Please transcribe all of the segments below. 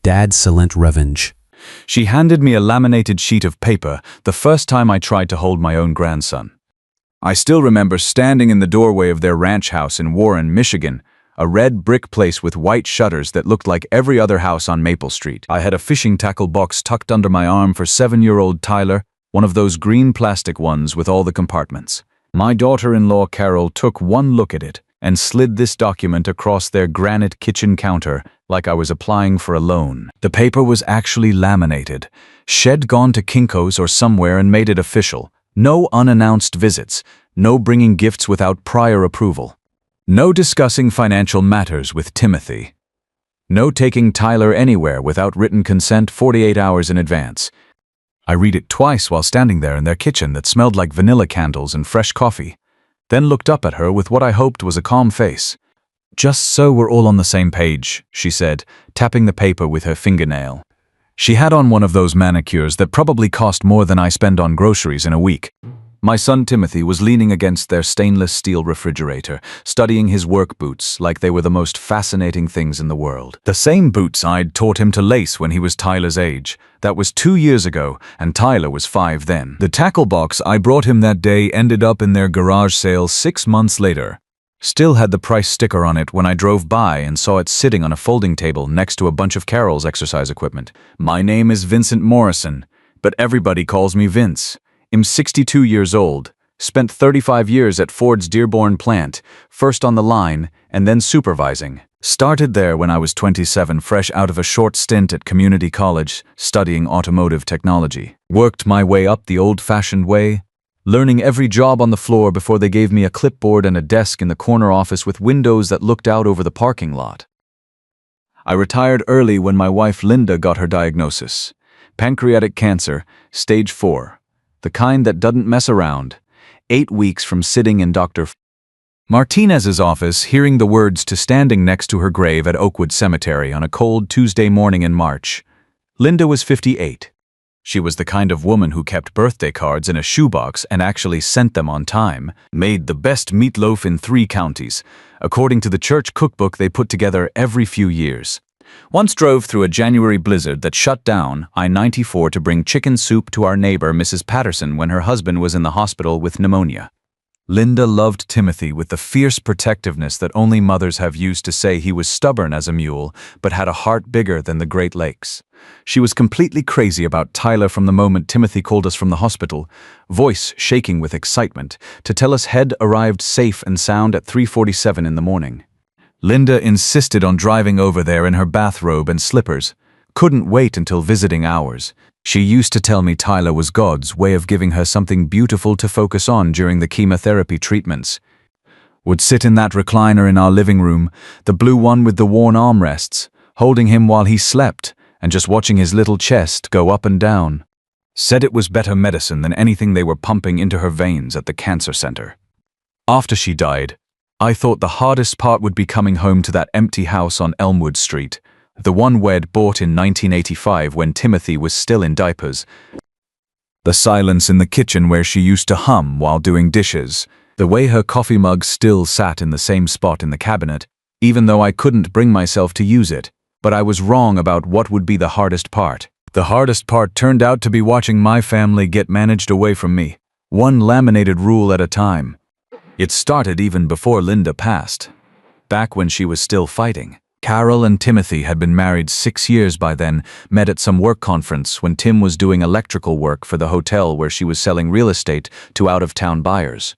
Dad's silent revenge. She handed me a laminated sheet of paper the first time I tried to hold my own grandson. I still remember standing in the doorway of their ranch house in Warren, Michigan, a red brick place with white shutters that looked like every other house on Maple Street. I had a fishing tackle box tucked under my arm for 7-year-old Tyler, one of those green plastic ones with all the compartments. My daughter-in-law Carol took one look at it and slid this document across their granite kitchen counter like I was applying for a loan. The paper was actually laminated. She'd gone to Kinko's or somewhere and made it official. No unannounced visits, no bringing gifts without prior approval. No discussing financial matters with Timothy. No taking Tyler anywhere without written consent 48 hours in advance. I read it twice while standing there in their kitchen that smelled like vanilla candles and fresh coffee, then looked up at her with what I hoped was a calm face. "Just so we're all on the same page," she said, tapping the paper with her fingernail. She had on one of those manicures that probably cost more than I spend on groceries in a week. My son Timothy was leaning against their stainless steel refrigerator, studying his work boots like they were the most fascinating things in the world. The same boots I'd taught him to lace when he was Tyler's age. That was 2 years ago, and Tyler was 5 then. The tackle box I brought him that day ended up in their garage sale 6 months later. Still had the price sticker on it when I drove by and saw it sitting on a folding table next to a bunch of Carol's exercise equipment. My name is Vincent Morrison, but everybody calls me Vince. I'm 62 years old, spent 35 years at Ford's Dearborn plant, first on the line and then supervising. Started there when I was 27, fresh out of a short stint at community college, studying automotive technology. Worked my way up the old-fashioned way, learning every job on the floor before they gave me a clipboard and a desk in the corner office with windows that looked out over the parking lot. I retired early when my wife Linda got her diagnosis. Pancreatic cancer, stage 4. The kind that doesn't mess around. 8 weeks from sitting in Dr. Martinez's office, hearing the words to standing next to her grave at Oakwood Cemetery on a cold Tuesday morning in March. Linda was 58. She was the kind of woman who kept birthday cards in a shoebox and actually sent them on time, made the best meatloaf in 3 counties, according to the church cookbook they put together every few years. Once drove through a January blizzard that shut down I-94 to bring chicken soup to our neighbor Mrs. Patterson when her husband was in the hospital with pneumonia. Linda loved Timothy with the fierce protectiveness that only mothers have used to say he was stubborn as a mule, but had a heart bigger than the Great Lakes. She was completely crazy about Tyler from the moment Timothy called us from the hospital, voice shaking with excitement, to tell us Head arrived safe and sound at 3:47 in the morning. Linda insisted on driving over there in her bathrobe and slippers. Couldn't wait until visiting hours. She used to tell me Tyler was God's way of giving her something beautiful to focus on during the chemotherapy treatments. Would sit in that recliner in our living room, the blue one with the worn armrests, holding him while he slept, and just watching his little chest go up and down. Said it was better medicine than anything they were pumping into her veins at the cancer center. After she died, I thought the hardest part would be coming home to that empty house on Elmwood Street, the one we'd bought in 1985 when Timothy was still in diapers. The silence in the kitchen where she used to hum while doing dishes, the way her coffee mug still sat in the same spot in the cabinet, even though I couldn't bring myself to use it. But I was wrong about what would be the hardest part. The hardest part turned out to be watching my family get managed away from me, one laminated rule at a time. It started even before Linda passed, back when she was still fighting. Carol and Timothy had been married 6 years by then, met at some work conference when Tim was doing electrical work for the hotel where she was selling real estate to out-of-town buyers.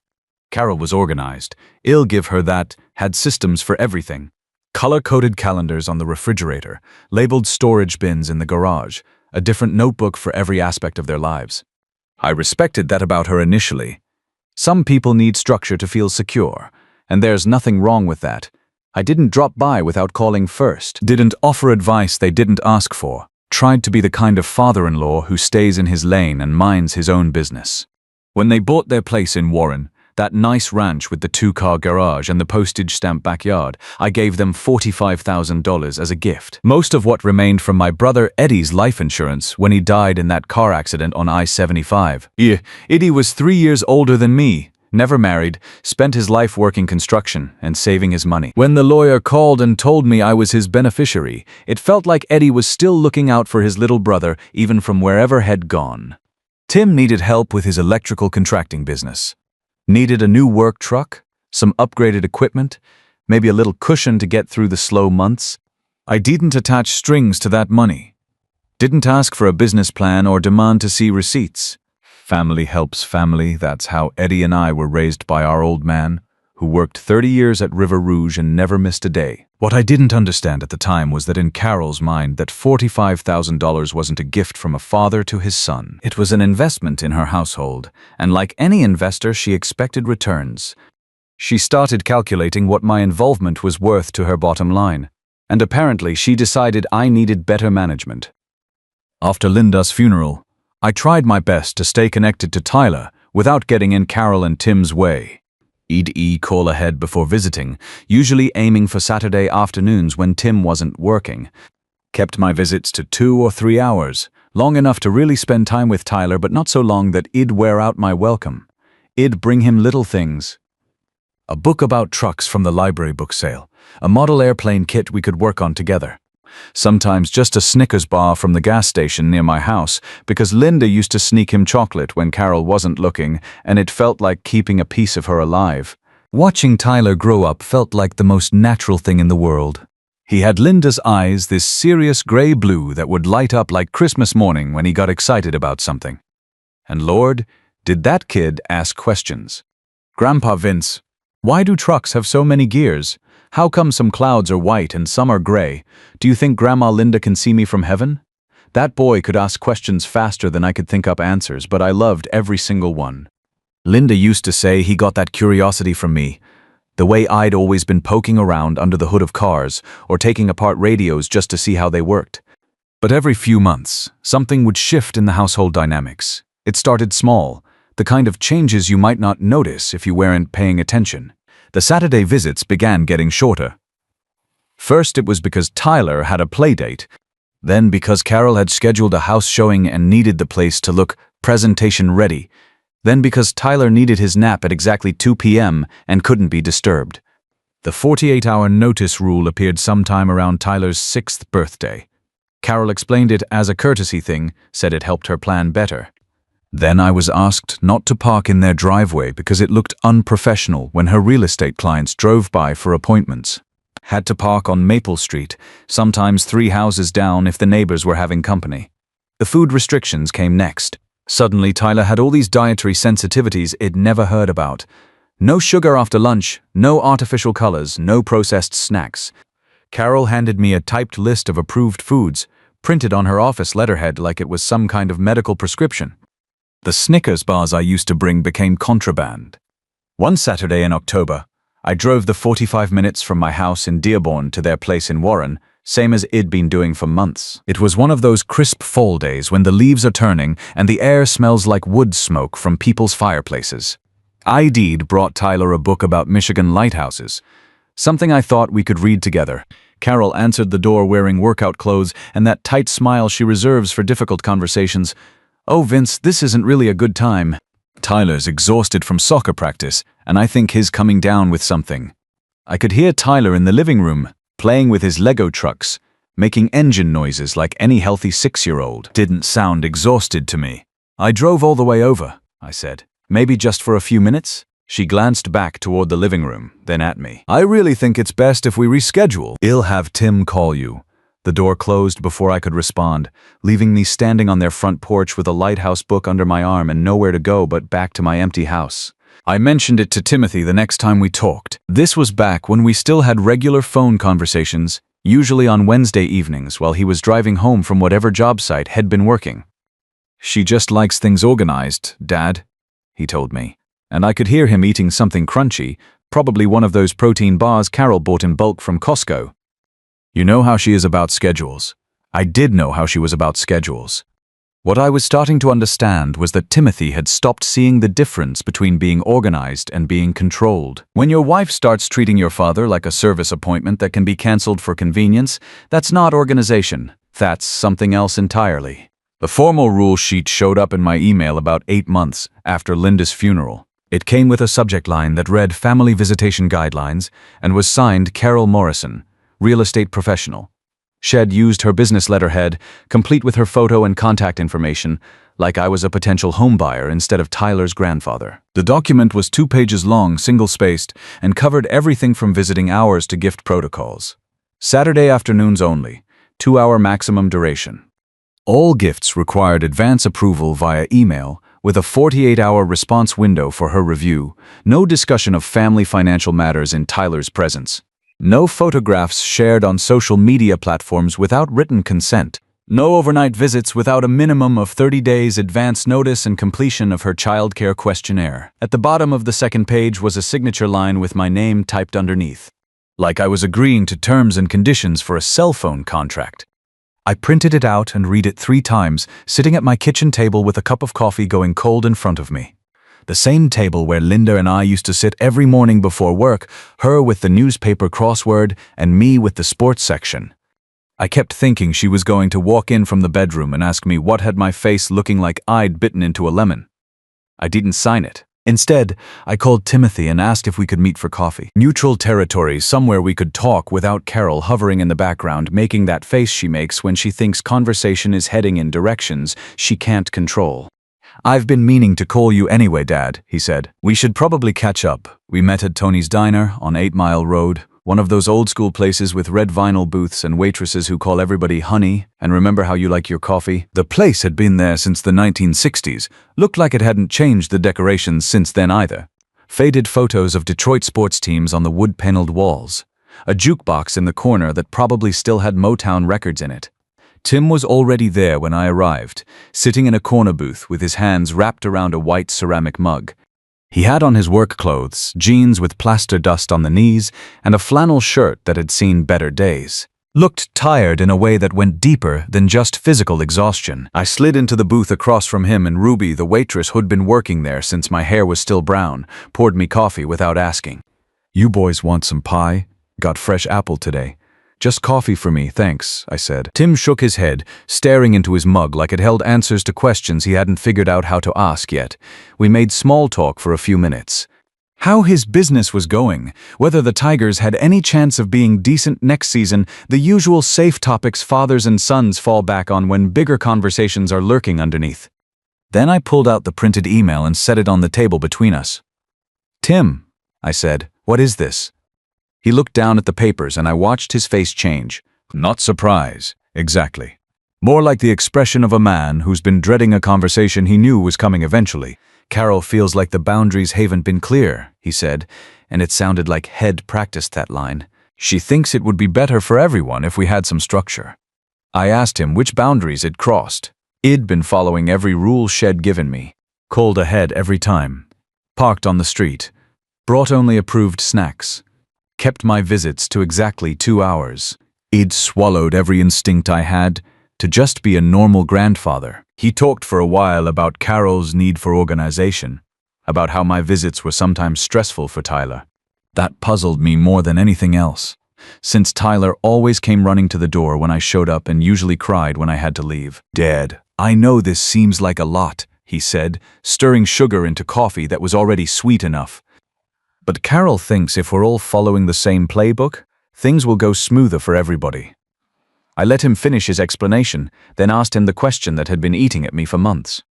Carol was organized, I'll give her that, had systems for everything. Color-coded calendars on the refrigerator, labeled storage bins in the garage, a different notebook for every aspect of their lives. I respected that about her initially. Some people need structure to feel secure, and there's nothing wrong with that. I didn't drop by without calling first, didn't offer advice they didn't ask for, tried to be the kind of father-in-law who stays in his lane and minds his own business. When they bought their place in Warren, that nice ranch with the 2-car garage and the postage stamp backyard, I gave them $45,000 as a gift. Most of what remained from my brother Eddie's life insurance when he died in that car accident on I-75. Eddie was 3 years older than me, never married, spent his life working construction and saving his money. When the lawyer called and told me I was his beneficiary, it felt like Eddie was still looking out for his little brother, even from wherever he'd gone. Tim needed help with his electrical contracting business. Needed a new work truck, some upgraded equipment, maybe a little cushion to get through the slow months. I didn't attach strings to that money. Didn't ask for a business plan or demand to see receipts. Family helps family, that's how Eddie and I were raised by our old man, who worked 30 years at River Rouge and never missed a day. What I didn't understand at the time was that in Carol's mind that $45,000 wasn't a gift from a father to his son. It was an investment in her household, and like any investor, she expected returns. She started calculating what my involvement was worth to her bottom line, and apparently she decided I needed better management. After Linda's funeral, I tried my best to stay connected to Tyler without getting in Carol and Tim's way. I'd call ahead before visiting, usually aiming for Saturday afternoons when Tim wasn't working. Kept my visits to 2 or 3 hours, long enough to really spend time with Tyler, but not so long that I'd wear out my welcome. I'd bring him little things. A book about trucks from the library book sale, a model airplane kit we could work on together. Sometimes just a Snickers bar from the gas station near my house, because Linda used to sneak him chocolate when Carol wasn't looking, and it felt like keeping a piece of her alive. Watching Tyler grow up felt like the most natural thing in the world. He had Linda's eyes, this serious gray blue that would light up like Christmas morning when he got excited about something. And Lord, did that kid ask questions. Grandpa Vince, why do trucks have so many gears? How come some clouds are white and some are gray? Do you think Grandma Linda can see me from heaven? That boy could ask questions faster than I could think up answers, but I loved every single one. Linda used to say he got that curiosity from me, the way I'd always been poking around under the hood of cars or taking apart radios just to see how they worked. But every few months, something would shift in the household dynamics. It started small, the kind of changes you might not notice if you weren't paying attention. The Saturday visits began getting shorter. First it was because Tyler had a play date, then because Carol had scheduled a house showing and needed the place to look presentation ready, then because Tyler needed his nap at exactly 2 p.m. and couldn't be disturbed. The 48-hour notice rule appeared sometime around Tyler's 6th birthday. Carol explained it as a courtesy thing, said it helped her plan better. Then I was asked not to park in their driveway because it looked unprofessional when her real estate clients drove by for appointments. Had to park on Maple Street, sometimes 3 houses down if the neighbors were having company. The food restrictions came next. Suddenly Tyler had all these dietary sensitivities I'd never heard about. No sugar after lunch, no artificial colors, no processed snacks. Carol handed me a typed list of approved foods, printed on her office letterhead like it was some kind of medical prescription. The Snickers bars I used to bring became contraband. One Saturday in October, I drove the 45 minutes from my house in Dearborn to their place in Warren, same as I'd been doing for months. It was one of those crisp fall days when the leaves are turning and the air smells like wood smoke from people's fireplaces. I'd brought Tyler a book about Michigan lighthouses, something I thought we could read together. Carol answered the door wearing workout clothes and that tight smile she reserves for difficult conversations. "Oh, Vince, this isn't really a good time." Tyler's exhausted from soccer practice, and I think he's coming down with something. I could hear Tyler in the living room, playing with his Lego trucks, making engine noises like any healthy 6-year-old. Didn't sound exhausted to me. "I drove all the way over," I said. "Maybe just for a few minutes?" She glanced back toward the living room, then at me. "I really think it's best if we reschedule. I'll have Tim call you." The door closed before I could respond, leaving me standing on their front porch with a lighthouse book under my arm and nowhere to go but back to my empty house. I mentioned it to Timothy the next time we talked. This was back when we still had regular phone conversations, usually on Wednesday evenings while he was driving home from whatever job site had been working. "She just likes things organized, Dad," he told me, and I could hear him eating something crunchy, probably one of those protein bars Carol bought in bulk from Costco. "You know how she is about schedules." I did know how she was about schedules. What I was starting to understand was that Timothy had stopped seeing the difference between being organized and being controlled. When your wife starts treating your father like a service appointment that can be canceled for convenience, that's not organization. That's something else entirely. The formal rule sheet showed up in my email about 8 months after Linda's funeral. It came with a subject line that read Family Visitation Guidelines and was signed Carol Morrison, real estate professional. Shed used her business letterhead, complete with her photo and contact information, like I was a potential homebuyer instead of Tyler's grandfather. The document was 2 pages long, single-spaced, and covered everything from visiting hours to gift protocols. Saturday afternoons only, 2-hour maximum duration. All gifts required advance approval via email, with a 48-hour response window for her review. No discussion of family financial matters in Tyler's presence. No photographs shared on social media platforms without written consent. No overnight visits without a minimum of 30 days advance notice and completion of her childcare questionnaire. At the bottom of the second page was a signature line with my name typed underneath, like I was agreeing to terms and conditions for a cell phone contract. I printed it out and read it 3 times, sitting at my kitchen table with a cup of coffee going cold in front of me. The same table where Linda and I used to sit every morning before work, her with the newspaper crossword and me with the sports section. I kept thinking she was going to walk in from the bedroom and ask me what had my face looking like I'd bitten into a lemon. I didn't sign it. Instead, I called Timothy and asked if we could meet for coffee. Neutral territory, somewhere we could talk without Carol hovering in the background, making that face she makes when she thinks conversation is heading in directions she can't control. "I've been meaning to call you anyway, Dad," he said. "We should probably catch up." We met at Tony's Diner on 8 Mile Road, one of those old-school places with red vinyl booths and waitresses who call everybody honey and remember how you like your coffee. The place had been there since the 1960s, looked like it hadn't changed the decorations since then either. Faded photos of Detroit sports teams on the wood-paneled walls. A jukebox in the corner that probably still had Motown records in it. Tim was already there when I arrived, sitting in a corner booth with his hands wrapped around a white ceramic mug. He had on his work clothes, jeans with plaster dust on the knees, and a flannel shirt that had seen better days. Looked tired in a way that went deeper than just physical exhaustion. I slid into the booth across from him, and Ruby, the waitress who'd been working there since my hair was still brown, poured me coffee without asking. "You boys want some pie? Got fresh apple today." "Just coffee for me, thanks," I said. Tim shook his head, staring into his mug like it held answers to questions he hadn't figured out how to ask yet. We made small talk for a few minutes. How his business was going, whether the Tigers had any chance of being decent next season, the usual safe topics fathers and sons fall back on when bigger conversations are lurking underneath. Then I pulled out the printed email and set it on the table between us. "Tim," I said, "what is this?" He looked down at the papers and I watched his face change. Not surprise, exactly. More like the expression of a man who's been dreading a conversation he knew was coming eventually. "Carol feels like the boundaries haven't been clear," he said, and it sounded like Head practiced that line. "She thinks it would be better for everyone if we had some structure." I asked him which boundaries it crossed. I'd been following every rule Shed given me. Called ahead every time. Parked on the street. Brought only approved snacks. Kept my visits to exactly 2 hours. I'd swallowed every instinct I had to just be a normal grandfather. He talked for a while about Carol's need for organization, about how my visits were sometimes stressful for Tyler. That puzzled me more than anything else, since Tyler always came running to the door when I showed up and usually cried when I had to leave. "Dad, I know this seems like a lot," he said, stirring sugar into coffee that was already sweet enough. "But Carol thinks if we're all following the same playbook, things will go smoother for everybody." I let him finish his explanation, then asked him the question that had been eating at me for months.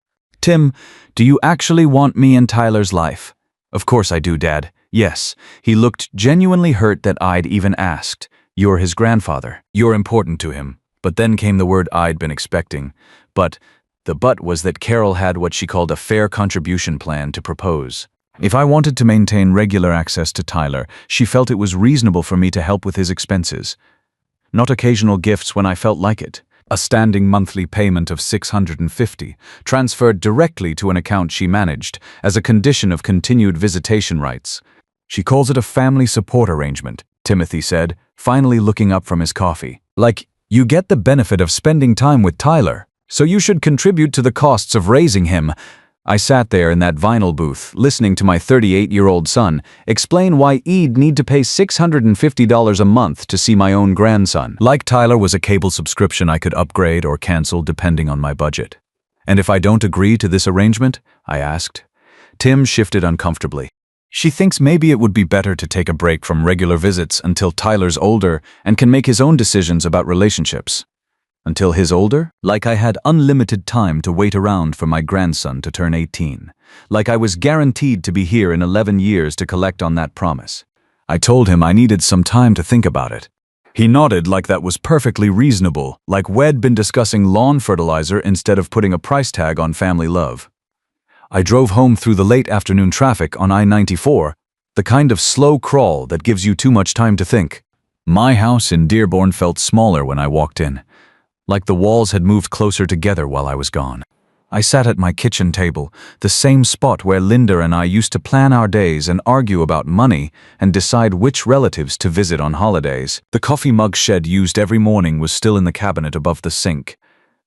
"Tim, do you actually want me in Tyler's life?" "Of course I do, Dad. Yes." He looked genuinely hurt that I'd even asked. "You're his grandfather. You're important to him." But then came the word I'd been expecting. But the but was that Carol had what she called a fair contribution plan to propose. If I wanted to maintain regular access to Tyler, she felt it was reasonable for me to help with his expenses. Not occasional gifts when I felt like it. A standing monthly payment of $650, transferred directly to an account she managed, as a condition of continued visitation rights. "She calls it a family support arrangement," Timothy said, finally looking up from his coffee. "Like, you get the benefit of spending time with Tyler, so you should contribute to the costs of raising him." I sat there in that vinyl booth, listening to my 38-year-old son explain why I'd need to pay $650 a month to see my own grandson. Like Tyler was a cable subscription I could upgrade or cancel depending on my budget. "And if I don't agree to this arrangement?" I asked. Tim shifted uncomfortably. She thinks maybe it would be better to take a break from regular visits until Tyler's older and can make his own decisions about relationships. Until he's older? Like I had unlimited time to wait around for my grandson to turn 18. Like I was guaranteed to be here in 11 years to collect on that promise. I told him I needed some time to think about it. He nodded like that was perfectly reasonable, like we'd been discussing lawn fertilizer instead of putting a price tag on family love. I drove home through the late afternoon traffic on I-94, the kind of slow crawl that gives you too much time to think. My house in Dearborn felt smaller when I walked in, like the walls had moved closer together while I was gone. I sat at my kitchen table, the same spot where Linda and I used to plan our days and argue about money and decide which relatives to visit on holidays. The coffee mug Shed used every morning was still in the cabinet above the sink.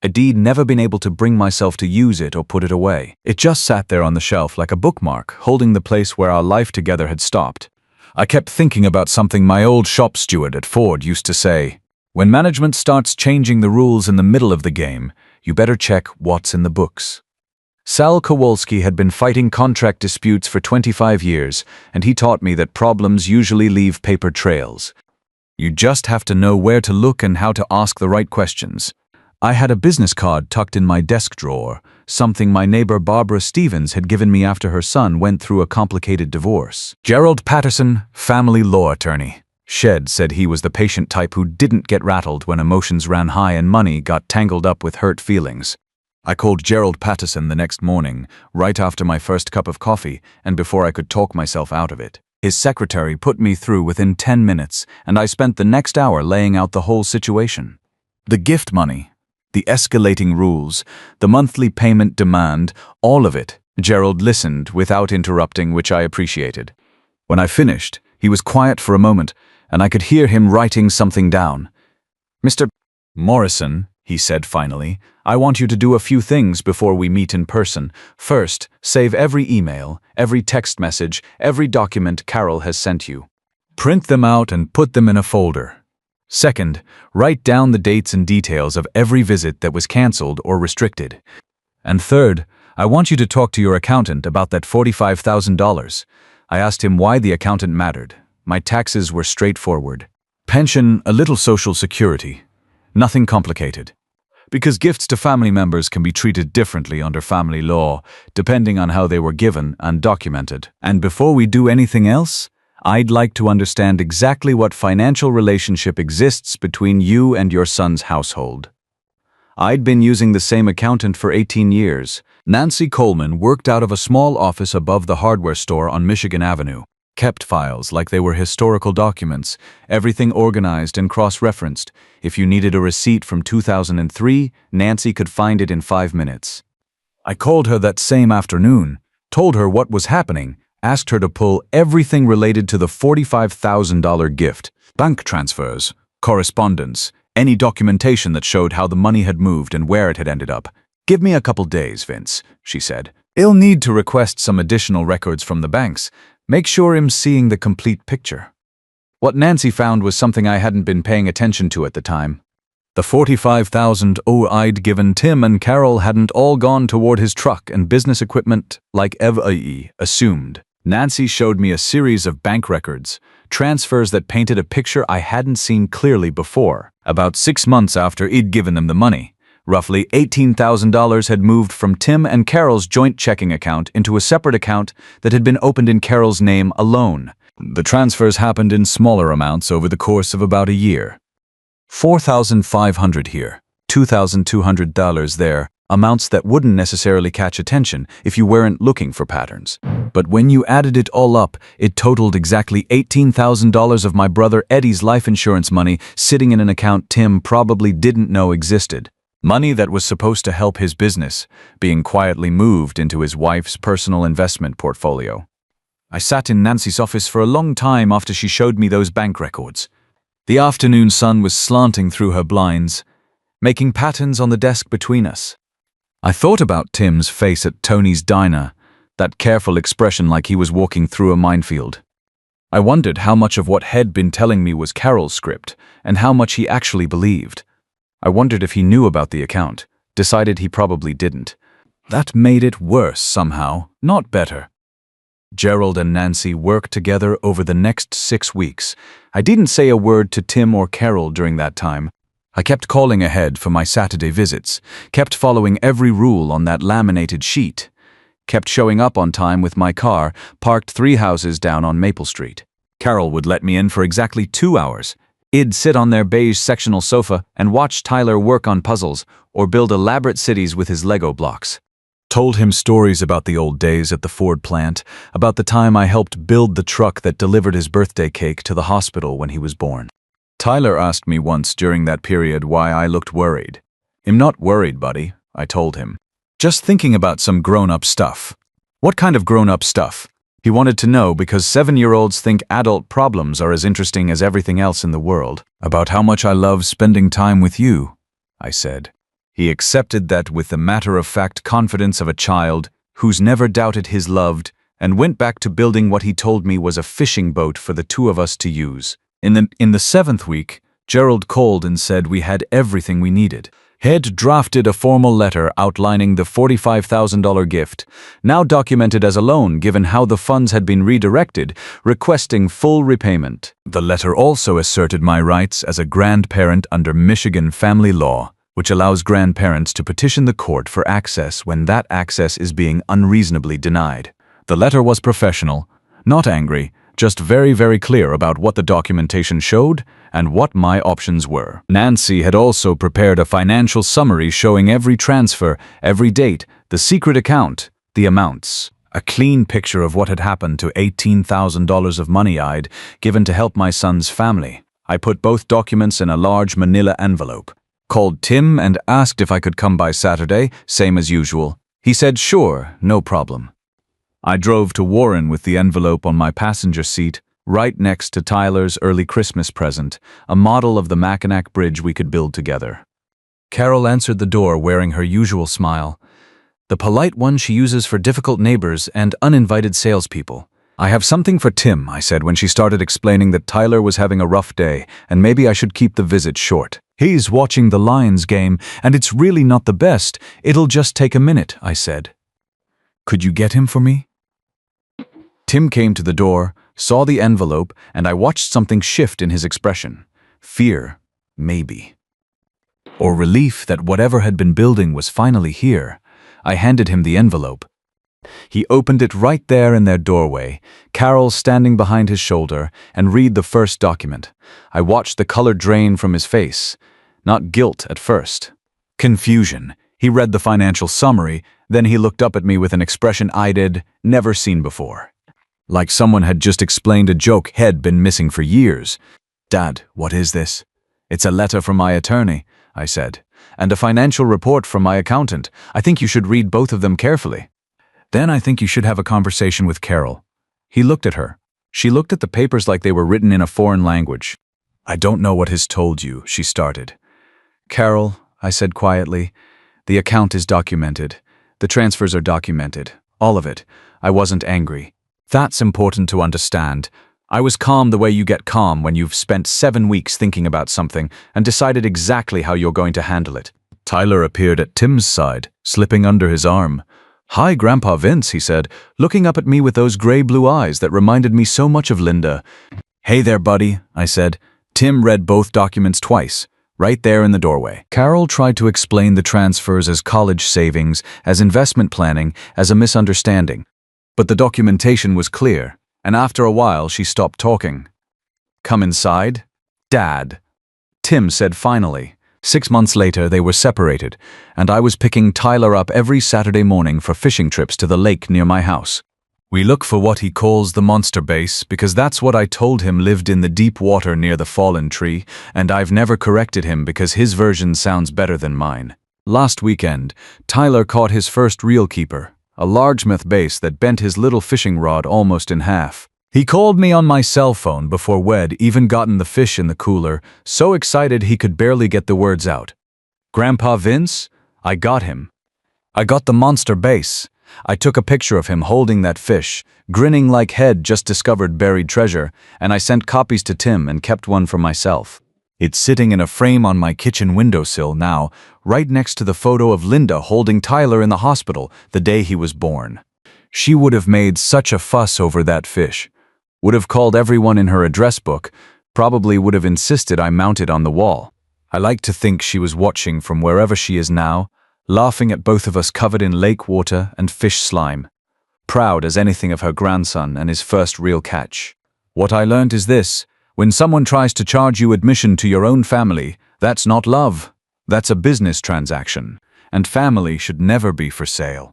I'd never been able to bring myself to use it or put it away. It just sat there on the shelf like a bookmark, holding the place where our life together had stopped. I kept thinking about something my old shop steward at Ford used to say. When management starts changing the rules in the middle of the game, you better check what's in the books. Sal Kowalski had been fighting contract disputes for 25 years, and he taught me that problems usually leave paper trails. You just have to know where to look and how to ask the right questions. I had a business card tucked in my desk drawer, something my neighbor Barbara Stevens had given me after her son went through a complicated divorce. Gerald Patterson, family law attorney. Shed said he was the patient type who didn't get rattled when emotions ran high and money got tangled up with hurt feelings. I called Gerald Patterson the next morning, right after my first cup of coffee and before I could talk myself out of it. His secretary put me through within 10 minutes, and I spent the next hour laying out the whole situation. The gift money, the escalating rules, the monthly payment demand, all of it. Gerald listened without interrupting, which I appreciated. When I finished, he was quiet for a moment, and I could hear him writing something down. "Mr. Morrison," he said finally, "I want you to do a few things before we meet in person. First, save every email, every text message, every document Carol has sent you. Print them out and put them in a folder. Second, write down the dates and details of every visit that was canceled or restricted. And third, I want you to talk to your accountant about that $45,000. I asked him why the accountant mattered. My taxes were straightforward. Pension, a little social security. Nothing complicated. Because gifts to family members can be treated differently under family law, depending on how they were given and documented. And before we do anything else, I'd like to understand exactly what financial relationship exists between you and your son's household." I'd been using the same accountant for 18 years. Nancy Coleman worked out of a small office above the hardware store on Michigan Avenue. Kept files like they were historical documents, everything organized and cross-referenced. If you needed a receipt from 2003, Nancy could find it in 5 minutes. I called her that same afternoon, told her what was happening, asked her to pull everything related to the $45,000 gift, bank transfers, correspondence, any documentation that showed how the money had moved and where it had ended up. "Give me a couple days, Vince," she said. "I'll need to request some additional records from the banks. Make sure I'm seeing the complete picture." What Nancy found was something I hadn't been paying attention to at the time. The $45,000 I'd given Tim and Carol hadn't all gone toward his truck and business equipment like Eve assumed. Nancy showed me a series of bank records, transfers that painted a picture I hadn't seen clearly before. About 6 months after I'd given them the money, roughly $18,000 had moved from Tim and Carol's joint checking account into a separate account that had been opened in Carol's name alone. The transfers happened in smaller amounts over the course of about a year. $4,500 here, $2,200 there, amounts that wouldn't necessarily catch attention if you weren't looking for patterns. But when you added it all up, it totaled exactly $18,000 of my brother Eddie's life insurance money sitting in an account Tim probably didn't know existed. Money that was supposed to help his business, being quietly moved into his wife's personal investment portfolio. I sat in Nancy's office for a long time after she showed me those bank records. The afternoon sun was slanting through her blinds, making patterns on the desk between us. I thought about Tim's face at Tony's diner, that careful expression like he was walking through a minefield. I wondered how much of what He'd been telling me was Carol's script, and how much he actually believed. I wondered if he knew about the account, decided he probably didn't. That made it worse somehow, not better. Gerald and Nancy worked together over the next 6 weeks. I didn't say a word to Tim or Carol during that time. I kept calling ahead for my Saturday visits, kept following every rule on that laminated sheet, kept showing up on time with my car, parked 3 houses down on Maple Street. Carol would let me in for exactly 2 hours. I'd sit on their beige sectional sofa and watch Tyler work on puzzles or build elaborate cities with his Lego blocks. Told him stories about the old days at the Ford plant, about the time I helped build the truck that delivered his birthday cake to the hospital when he was born. Tyler asked me once during that period why I looked worried. "I'm not worried, buddy," I told him. "Just thinking about some grown-up stuff." "What kind of grown-up stuff?" He wanted to know because 7-year-olds think adult problems are as interesting as everything else in the world. "About how much I love spending time with you," I said. He accepted that with the matter-of-fact confidence of a child who's never doubted his loved, and went back to building what he told me was a fishing boat for the 2 of us to use. In the 7th week, Gerald called and said we had everything we needed. He'd drafted a formal letter outlining the $45,000 gift, now documented as a loan given how the funds had been redirected, requesting full repayment. The letter also asserted my rights as a grandparent under Michigan family law, which allows grandparents to petition the court for access when that access is being unreasonably denied. The letter was professional, not angry, just very, very clear about what the documentation showed and what my options were. Nancy had also prepared a financial summary showing every transfer, every date, the secret account, the amounts. A clean picture of what had happened to $18,000 of money I'd given to help my son's family. I put both documents in a large manila envelope. Called Tim and asked if I could come by Saturday, same as usual. He said sure, no problem. I drove to Warren with the envelope on my passenger seat, right next to Tyler's early Christmas present, a model of the Mackinac Bridge we could build together. Carol answered the door wearing her usual smile, the polite one she uses for difficult neighbors and uninvited salespeople. "I have something for Tim," I said when she started explaining that Tyler was having a rough day and maybe I should keep the visit short. "He's watching the Lions game and it's really not the best. It'll just take a minute," I said. "Could you get him for me?" Tim came to the door, saw the envelope, and I watched something shift in his expression. Fear, maybe. Or relief that whatever had been building was finally here. I handed him the envelope. He opened it right there in their doorway, Carol standing behind his shoulder, and read the first document. I watched the color drain from his face. Not guilt at first. Confusion. He read the financial summary, then he looked up at me with an expression I'd never seen before. Like someone had just explained a joke he'd been missing for years. "Dad, what is this?" "It's a letter from my attorney," I said, "and a financial report from my accountant. I think you should read both of them carefully. Then I think you should have a conversation with Carol." He looked at her. She looked at the papers like they were written in a foreign language. "I don't know what has told you," she started. "Carol," I said quietly, "the account is documented. The transfers are documented. All of it. I wasn't angry. That's important to understand. I was calm the way you get calm when you've spent 7 weeks thinking about something and decided exactly how you're going to handle it." Tyler appeared at Tim's side, slipping under his arm. "Hi, Grandpa Vince," he said, looking up at me with those gray-blue eyes that reminded me so much of Linda. "Hey there, buddy," I said. Tim read both documents twice, right there in the doorway. Carol tried to explain the transfers as college savings, as investment planning, as a misunderstanding. But the documentation was clear, and after a while she stopped talking. "Come inside, Dad," Tim said finally. 6 months later they were separated, and I was picking Tyler up every Saturday morning for fishing trips to the lake near my house. We look for what he calls the monster base because that's what I told him lived in the deep water near the fallen tree, and I've never corrected him because his version sounds better than mine. Last weekend, Tyler caught his first real keeper, a largemouth bass that bent his little fishing rod almost in half. He called me on my cell phone before Wed even gotten the fish in the cooler, so excited he could barely get the words out. "Grandpa Vince, I got him. I got the monster bass." I took a picture of him holding that fish, grinning like he'd just discovered buried treasure, and I sent copies to Tim and kept one for myself. It's sitting in a frame on my kitchen windowsill now, right next to the photo of Linda holding Tyler in the hospital the day he was born. She would have made such a fuss over that fish. Would have called everyone in her address book, probably would have insisted I mount it on the wall. I like to think she was watching from wherever she is now, laughing at both of us covered in lake water and fish slime, proud as anything of her grandson and his first real catch. What I learned is this: when someone tries to charge you admission to your own family, that's not love. That's a business transaction, and family should never be for sale.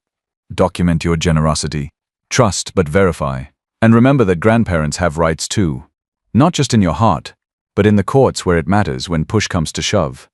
Document your generosity. Trust but verify. And remember that grandparents have rights too. Not just in your heart, but in the courts where it matters when push comes to shove.